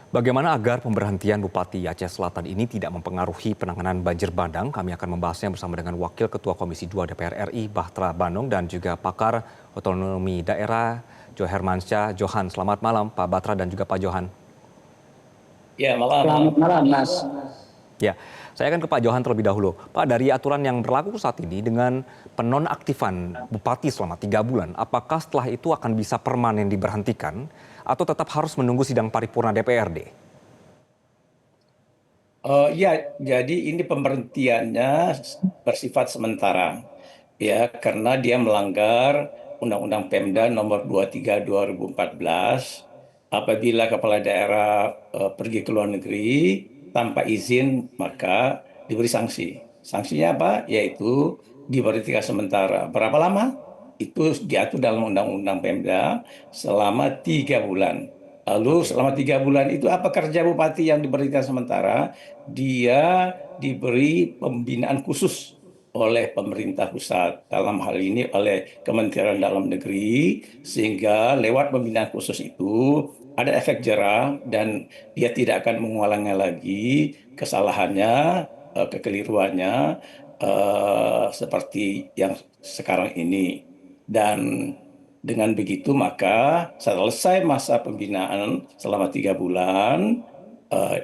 Bagaimana agar pemberhentian Bupati Aceh Selatan ini tidak mempengaruhi penanganan banjir bandang? Kami akan membahasnya bersama dengan Wakil Ketua Komisi 2 DPR RI, Bahtra Banung, dan juga pakar otonomi daerah, Johermansyah Johan. Selamat malam, Pak Batra dan juga Pak Johan. Ya, malam. Selamat malam, Mas. Ya, saya akan ke Pak Johan terlebih dahulu. Pak, dari aturan yang berlaku saat ini dengan penonaktifan Bupati selama 3 bulan, apakah setelah itu akan bisa permanen diberhentikan atau tetap harus menunggu sidang paripurna DPRD? Ya, jadi ini pemberhentiannya bersifat sementara, ya, karena dia melanggar Undang-Undang Pemda Nomor 23 2014. Apabila kepala daerah pergi ke luar negeri tanpa izin, maka diberi sanksi. Sanksinya apa? Yaitu diberhentikan sementara. Berapa lama? Itu diatur dalam Undang-Undang Pemda selama 3 bulan. Lalu selama 3 bulan itu apa kerja bupati yang diberhentikan sementara? Dia diberi pembinaan khusus oleh pemerintah pusat, dalam hal ini oleh Kementerian Dalam Negeri, sehingga lewat pembinaan khusus itu ada efek jera dan dia tidak akan mengulangi lagi kesalahannya, kekeliruannya seperti yang sekarang ini. Dan dengan begitu maka selesai masa pembinaan selama 3 bulan,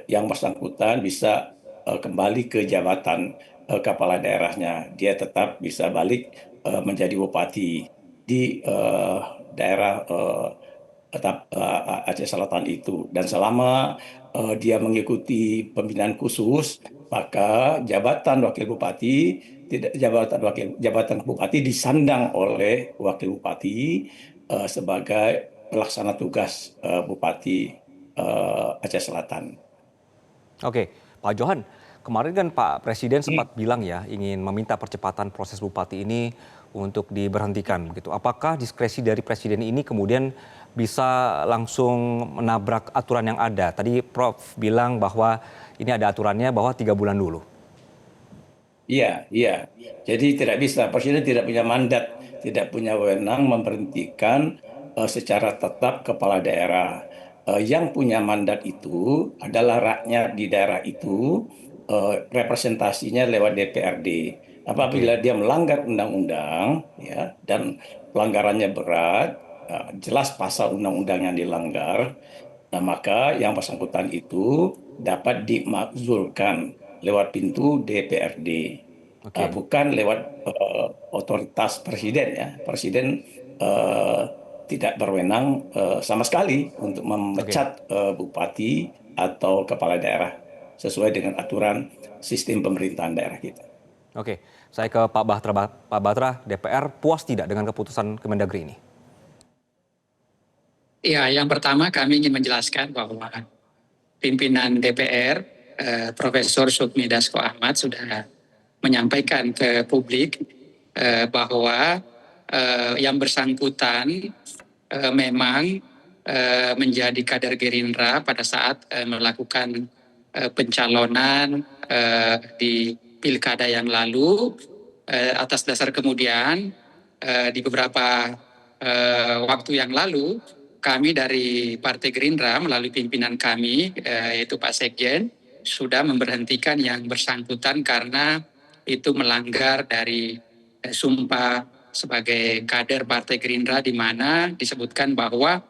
yang bersangkutan bisa kembali ke jabatan kepala daerahnya. Dia tetap bisa balik menjadi bupati di daerah Aceh Selatan itu. Dan selama dia mengikuti pembinaan khusus, maka jabatan wakil bupati tidak jabatan bupati disandang oleh wakil bupati sebagai pelaksana tugas bupati Aceh Selatan. Oke, Pak Johan, kemarin kan Pak Presiden sempat bilang ya ingin meminta percepatan proses Bupati ini untuk diberhentikan begitu. Apakah diskresi dari Presiden ini kemudian bisa langsung menabrak aturan yang ada? Tadi Prof bilang bahwa ini ada aturannya bahwa 3 bulan dulu. Iya, iya. Jadi tidak bisa, Presiden tidak punya mandat, tidak punya wewenang memberhentikan secara tetap kepala daerah. Yang punya mandat itu adalah rakyat di daerah itu, representasinya lewat DPRD. Apabila Oke. dia melanggar undang-undang, ya, dan pelanggarannya berat, jelas pasal undang-undang yang dilanggar, nah, maka yang bersangkutan itu dapat dimakzulkan lewat pintu DPRD, Oke. bukan lewat otoritas presiden, ya. Presiden eh, tidak berwenang sama sekali untuk Oke. memecat bupati atau kepala daerah sesuai dengan aturan sistem pemerintahan daerah kita. Oke, saya ke Pak Batra. Pak Batra, DPR puas tidak dengan keputusan Kemendagri ini? Ya, yang pertama kami ingin menjelaskan bahwa pimpinan DPR, Profesor Sukmi Dasko Ahmad sudah menyampaikan ke publik bahwa yang bersangkutan memang menjadi kader Gerindra pada saat melakukan pencalonan di pilkada yang lalu, atas dasar kemudian di beberapa waktu yang lalu kami dari Partai Gerindra melalui pimpinan kami yaitu Pak Sekjen sudah memberhentikan yang bersangkutan karena itu melanggar dari sumpah sebagai kader Partai Gerindra, di mana disebutkan bahwa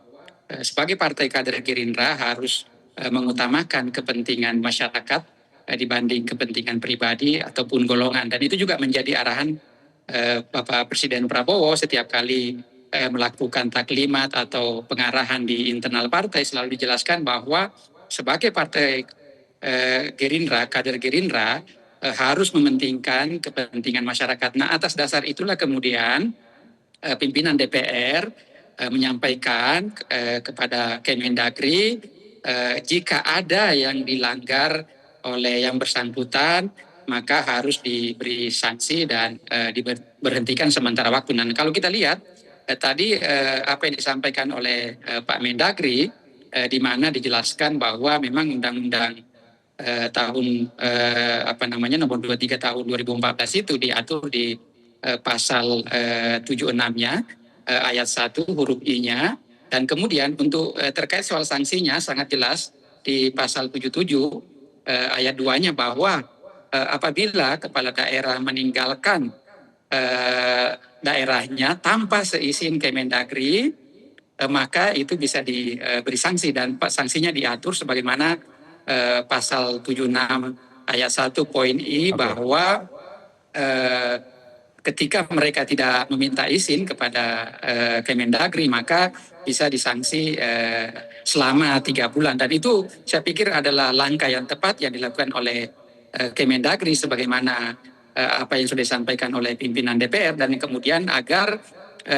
sebagai partai kader Gerindra harus mengutamakan kepentingan masyarakat dibanding kepentingan pribadi ataupun golongan. Dan itu juga menjadi arahan Bapak Presiden Prabowo setiap kali melakukan taklimat atau pengarahan di internal partai, selalu dijelaskan bahwa sebagai partai Gerindra, kader Gerindra harus mementingkan kepentingan masyarakat. Nah, atas dasar itulah kemudian pimpinan DPR menyampaikan kepada Kemendagri jika ada yang dilanggar oleh yang bersangkutan maka harus diberi sanksi dan diberhentikan sementara waktu. Dan kalau kita lihat tadi apa yang disampaikan oleh Pak Mendagri, di mana dijelaskan bahwa memang undang-undang tahun nomor 23 tahun 2014 itu diatur di pasal 76-nya ayat 1 huruf I-nya, dan kemudian untuk terkait soal sanksinya sangat jelas di pasal 77 ayat 2-nya bahwa apabila kepala daerah meninggalkan daerahnya tanpa seizin Kemendagri, maka itu bisa diberi sanksi, dan sanksinya diatur sebagaimana pasal 76 ayat 1 poin I bahwa ketika mereka tidak meminta izin kepada Kemendagri, maka bisa disanksi selama 3 bulan. Dan itu saya pikir adalah langkah yang tepat yang dilakukan oleh Kemendagri sebagaimana apa yang sudah disampaikan oleh pimpinan DPR, dan kemudian agar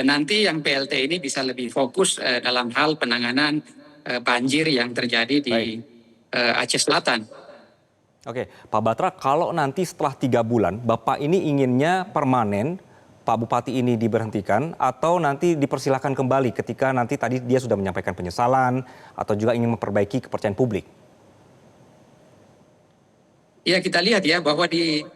nanti yang PLT ini bisa lebih fokus dalam hal penanganan banjir yang terjadi di Aceh Selatan. Oke, Pak Batra, kalau nanti setelah 3 bulan, Bapak ini inginnya permanen Pak Bupati ini diberhentikan atau nanti dipersilahkan kembali ketika nanti tadi dia sudah menyampaikan penyesalan atau juga ingin memperbaiki kepercayaan publik? Ya, kita lihat ya bahwa di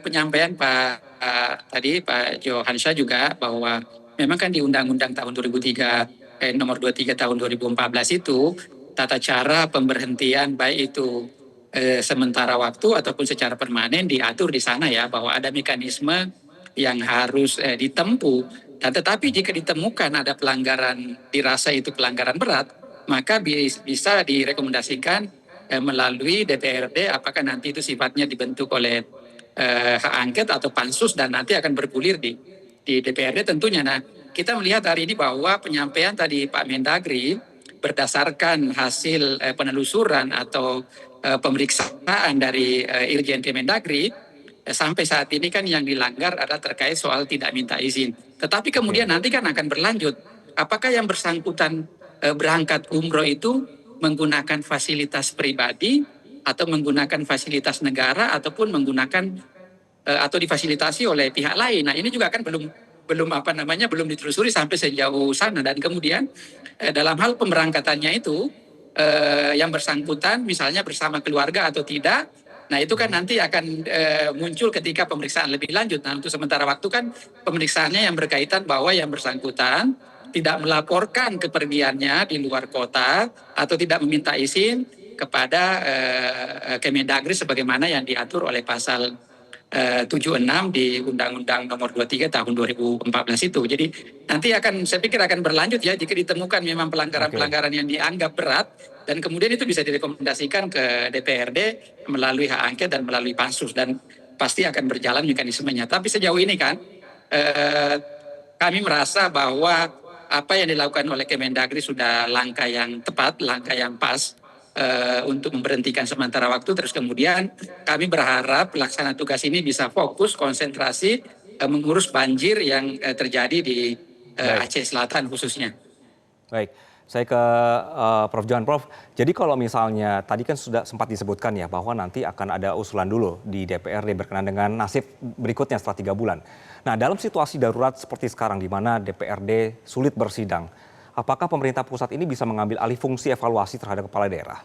penyampaian Pak Johansyah juga bahwa memang kan di Undang-Undang tahun 2003 nomor 23 tahun 2014 itu tata cara pemberhentian baik itu sementara waktu ataupun secara permanen diatur di sana ya, bahwa ada mekanisme yang harus ditempuh. Dan tetapi jika ditemukan ada pelanggaran, dirasa itu pelanggaran berat, maka bisa direkomendasikan melalui DPRD, apakah nanti itu sifatnya dibentuk oleh hak angket atau pansus, dan nanti akan bergulir di DPRD tentunya. Nah, kita melihat hari ini bahwa penyampaian tadi Pak Mendagri berdasarkan hasil penelusuran atau pemeriksaan dari Irjen Kemendagri, sampai saat ini kan yang dilanggar adalah terkait soal tidak minta izin. Tetapi kemudian nanti kan akan berlanjut. Apakah yang bersangkutan berangkat umroh itu menggunakan fasilitas pribadi atau menggunakan fasilitas negara ataupun menggunakan atau difasilitasi oleh pihak lain. Nah, ini juga kan belum ditelusuri sampai sejauh sana. Dan kemudian dalam hal pemberangkatannya itu yang bersangkutan misalnya bersama keluarga atau tidak, nah itu kan nanti akan muncul ketika pemeriksaan lebih lanjut. Nah, untuk sementara waktu kan pemeriksaannya yang berkaitan bahwa yang bersangkutan tidak melaporkan kepergiannya di luar kota atau tidak meminta izin kepada Kemendagri sebagaimana yang diatur oleh pasal 76 di Undang-Undang nomor 23 tahun 2014 itu. Jadi nanti saya pikir akan berlanjut ya, jika ditemukan memang pelanggaran-pelanggaran yang dianggap berat, dan kemudian itu bisa direkomendasikan ke DPRD melalui hak angket dan melalui pansus, dan pasti akan berjalan mekanismenya. Tapi sejauh ini kan kami merasa bahwa apa yang dilakukan oleh Kemendagri sudah langkah yang tepat, langkah yang pas untuk memberhentikan sementara waktu. Terus kemudian kami berharap pelaksana tugas ini bisa fokus, konsentrasi mengurus banjir yang terjadi di Aceh Selatan khususnya. Baik, saya ke Prof. Johan. Prof, jadi kalau misalnya tadi kan sudah sempat disebutkan ya bahwa nanti akan ada usulan dulu di DPRD berkenaan dengan nasib berikutnya setelah 3 bulan. Nah, dalam situasi darurat seperti sekarang di mana DPRD sulit bersidang, apakah pemerintah pusat ini bisa mengambil alih fungsi evaluasi terhadap kepala daerah?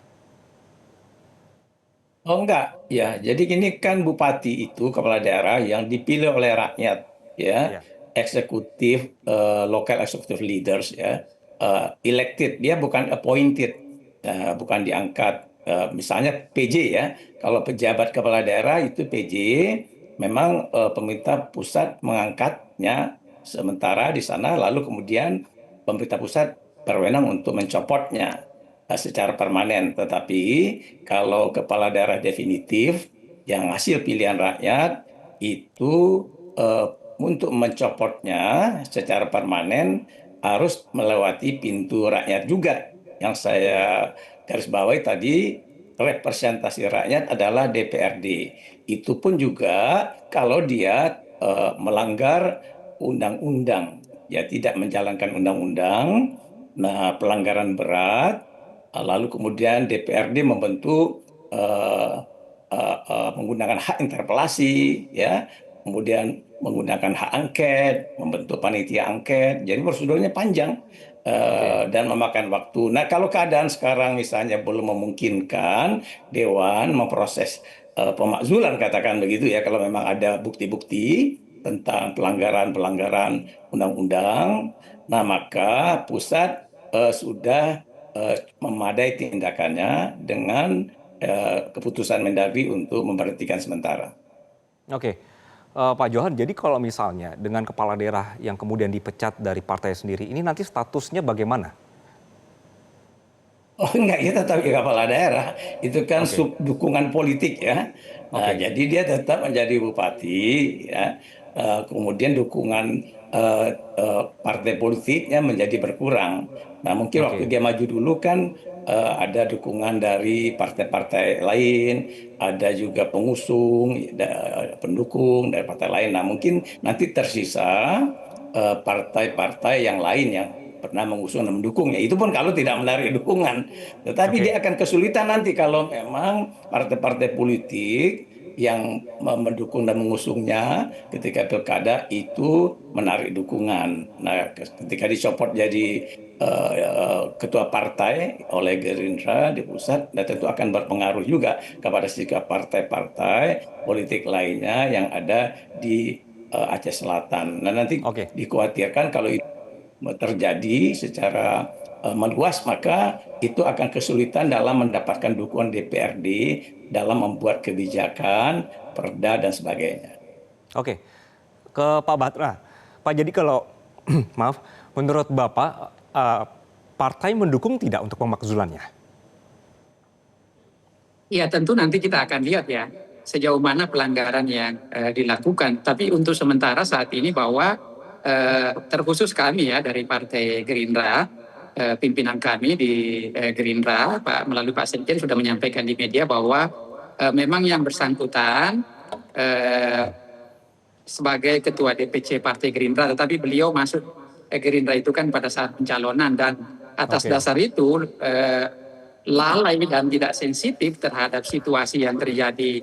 Oh enggak, ya. Jadi ini kan bupati itu kepala daerah yang dipilih oleh rakyat, ya, Ya. eksekutif, local executive leaders, ya, elected. Dia bukan appointed, bukan diangkat. Misalnya PJ ya, kalau pejabat kepala daerah itu PJ, memang pemerintah pusat mengangkatnya sementara di sana, lalu kemudian pemerintah pusat berwenang untuk mencopotnya secara permanen. Tetapi kalau kepala daerah definitif yang hasil pilihan rakyat itu untuk mencopotnya secara permanen harus melewati pintu rakyat juga. Yang saya garis bawahi tadi, representasi rakyat adalah DPRD. Itu pun juga kalau dia melanggar undang-undang, ya tidak menjalankan undang-undang, nah pelanggaran berat, lalu kemudian DPRD membentuk menggunakan hak interpelasi, ya, kemudian menggunakan hak angket, membentuk panitia angket. Jadi prosedurnya panjang dan memakan waktu. Nah, kalau keadaan sekarang misalnya belum memungkinkan Dewan memproses pemakzulan, katakan begitu ya, kalau memang ada bukti-bukti tentang pelanggaran-pelanggaran undang-undang, nah maka pusat sudah memadai tindakannya dengan keputusan Mendagri untuk memberhentikan sementara. Oke, Pak Johan, jadi kalau misalnya dengan kepala daerah yang kemudian dipecat dari partai sendiri, ini nanti statusnya bagaimana? Oh enggak, kita tetap kepala daerah. Itu kan Oke, dukungan politik ya. Nah, oke, jadi dia tetap menjadi bupati ya. Kemudian dukungan partai politiknya menjadi berkurang. Nah, mungkin waktu oke, dia maju dulu kan ada dukungan dari partai-partai lain, ada juga pengusung, pendukung dari partai lain. Nah, mungkin nanti tersisa partai-partai yang lain yang pernah mengusung dan mendukungnya. Itu pun kalau tidak menarik dukungan. Tetapi oke, dia akan kesulitan nanti kalau memang partai-partai politik yang mendukung dan mengusungnya ketika pilkada itu menarik dukungan. Nah, ketika dicopot jadi ketua partai oleh Gerindra di pusat, dan tentu akan berpengaruh juga kepada sikap partai-partai politik lainnya yang ada di Aceh Selatan. Nah, nanti oke. dikhawatirkan kalau itu terjadi secara meluas, maka itu akan kesulitan dalam mendapatkan dukungan DPRD dalam membuat kebijakan, perda, dan sebagainya. Oke, ke Pak Batra. Pak, jadi kalau maaf, menurut Bapak, partai mendukung tidak untuk pemakzulannya? Ya tentu nanti kita akan lihat ya sejauh mana pelanggaran yang dilakukan. Tapi untuk sementara saat ini bahwa terkhusus kami ya dari Partai Gerindra, pimpinan kami di Gerindra melalui Pak Sekjen sudah menyampaikan di media bahwa memang yang bersangkutan sebagai ketua DPC Partai Gerindra, tetapi beliau masuk Gerindra itu kan pada saat pencalonan, dan atas Oke, dasar itu lalai dan tidak sensitif terhadap situasi yang terjadi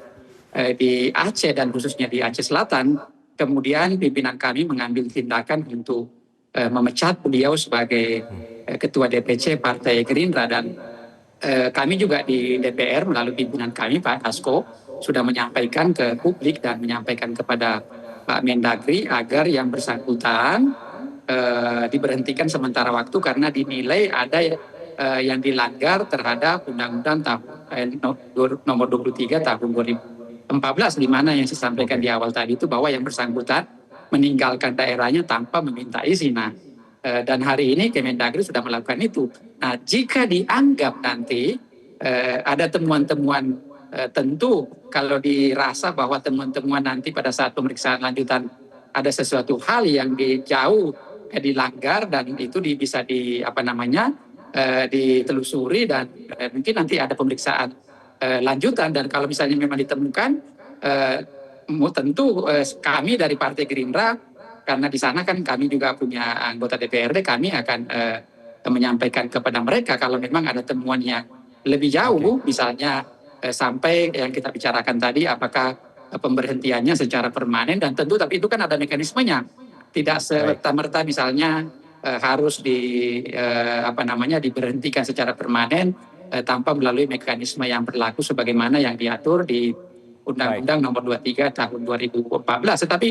di Aceh dan khususnya di Aceh Selatan, kemudian pimpinan kami mengambil tindakan untuk memecat beliau sebagai ketua DPC Partai Gerindra. Dan kami juga di DPR melalui pimpinan kami Pak Dasko sudah menyampaikan ke publik dan menyampaikan kepada Pak Mendagri agar yang bersangkutan diberhentikan sementara waktu karena dinilai ada yang dilanggar terhadap Undang-Undang nomor 23 tahun 2014, di mana yang saya sampaikan di oke, awal tadi itu bahwa yang bersangkutan meninggalkan daerahnya tanpa meminta izin. Nah, dan hari ini Kemendagri sudah melakukan itu. Nah, jika dianggap nanti ada temuan-temuan tentu kalau dirasa bahwa temuan-temuan nanti pada saat pemeriksaan lanjutan ada sesuatu hal yang jauh dilanggar dan itu bisa ditelusuri dan mungkin nanti ada pemeriksaan lanjutan. Dan kalau misalnya memang ditemukan, tentu kami dari Partai Gerindra, karena di sana kan kami juga punya anggota DPRD, kami akan menyampaikan kepada mereka kalau memang ada temuan yang lebih jauh, oke, misalnya sampai yang kita bicarakan tadi, apakah pemberhentiannya secara permanen, dan tentu tapi itu kan ada mekanismenya, tidak baik, serta-merta misalnya harus diberhentikan secara permanen tanpa melalui mekanisme yang berlaku sebagaimana yang diatur di baik, Undang-Undang nomor 23 tahun 2014. Tetapi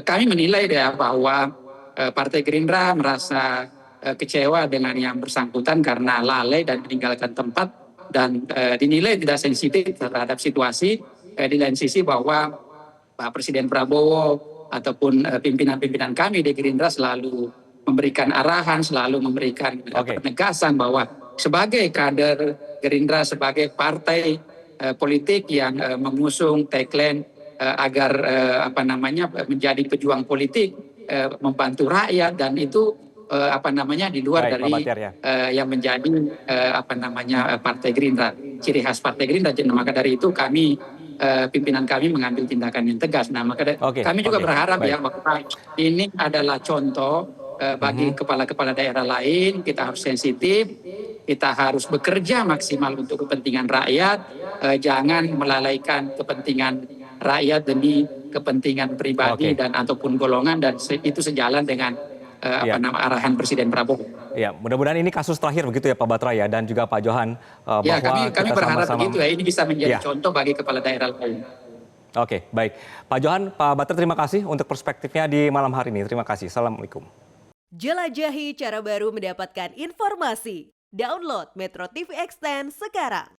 kami menilai ya bahwa Partai Gerindra merasa kecewa dengan yang bersangkutan karena lalai dan meninggalkan tempat dan dinilai tidak sensitif terhadap situasi. Di lain sisi bahwa Pak Presiden Prabowo ataupun pimpinan-pimpinan kami di Gerindra selalu memberikan arahan, selalu memberikan oke, penegasan bahwa sebagai kader Gerindra, sebagai partai politik yang mengusung tagline agar menjadi pejuang politik, membantu rakyat, dan itu di luar baik, Pak dari Bahtiar ya. yang menjadi Partai Gerindra, ciri khas Partai Gerindra. Maka dari itu kami pimpinan kami mengambil tindakan yang tegas. Nah, maka Oke, kami juga oke, berharap baik. ya bahwa ini adalah contoh bagi Mhm. kepala-kepala daerah lain. Kita harus sensitif, kita harus bekerja maksimal untuk kepentingan rakyat, jangan melalaikan kepentingan rakyat demi kepentingan pribadi Oke, dan ataupun golongan, dan itu sejalan dengan ya. arahan Presiden Prabowo. Ya, mudah-mudahan ini kasus terakhir begitu ya Pak Batra ya, dan juga Pak Johan, Ya, bahwa kami kita berharap sama-sama, begitu ya. Ini bisa menjadi ya, contoh bagi kepala daerah lain. oke, baik. Pak Johan, Pak Batra, terima kasih untuk perspektifnya di malam hari ini. Terima kasih. Assalamualaikum. Jelajahi cara baru mendapatkan informasi. Download Metro TV Extend sekarang.